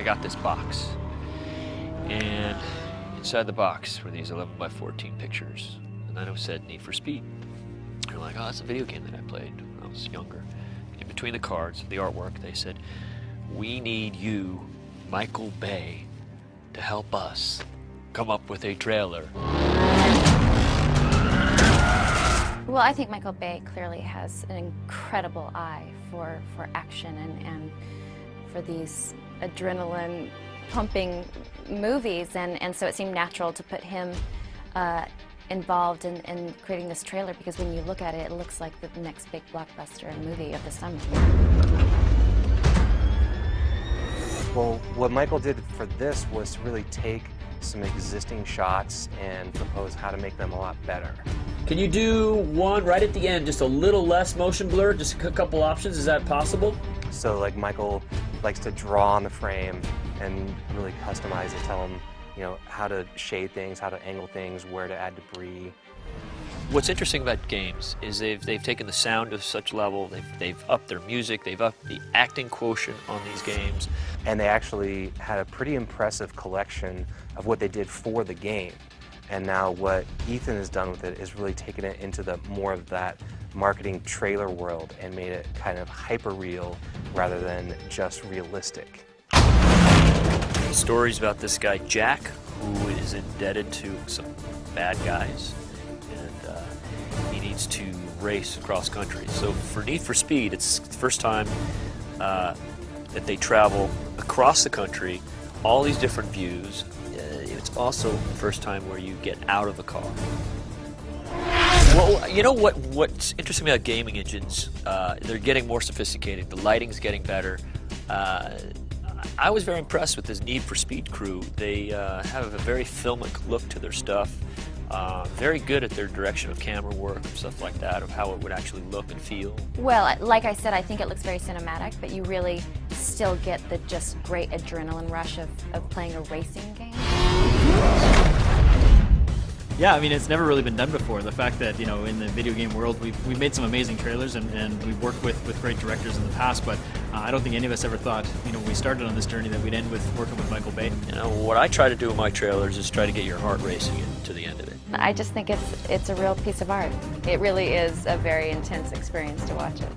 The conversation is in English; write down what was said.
got this box. And inside the box were these 11 by 14 pictures. And then it said Need for Speed. And they're like, oh, that's a video game that I played when I was younger. In between the cards, the artwork, they said, we need you, Michael Bay, to help us come up with a trailer. Well, I think Michael Bay clearly has an incredible eye for action and for these adrenaline-pumping movies, and so it seemed natural to put him involved in creating this trailer, because when you look at it, it looks like the next big blockbuster movie of the summer. Well, what Michael did for this was to really take some existing shots and propose how to make them a lot better. Can you do one right at the end, just a little less motion blur, just a couple options? Is that possible? So like Michael likes to draw on the frame and really customize it, tell him, you know, how to shade things, how to angle things, where to add debris. What's interesting about games is they've taken the sound to such level, they've upped their music, they've upped the acting quotient on these games. And they actually had a pretty impressive collection of what they did for the game. And now what Ethan has done with it is really taken it into the more of that marketing trailer world and made it kind of hyper-real rather than just realistic. Stories about this guy, Jack, who is indebted to some bad guys, and he needs to race across country. So for Need for Speed, it's the first time that they travel across the country, all these different views. It's also the first time where you get out of the car. Well, you know what's interesting about gaming engines? They're getting more sophisticated. The lighting's getting better. I was very impressed with this Need for Speed crew. They have a very filmic look to their stuff. Very good at their direction of camera work and stuff like that, of how it would actually look and feel. Well, like I said, I think it looks very cinematic, but you really still get the just great adrenaline rush of playing a racing game. Yeah, I mean, it's never really been done before. The fact that, you know, in the video game world, we've made some amazing trailers and we've worked with great directors in the past, but I don't think any of us ever thought, you know, when we started on this journey that we'd end with working with Michael Bay. You know, what I try to do in my trailers is try to get your heart racing to the end of it. I just think it's a real piece of art. It really is a very intense experience to watch it.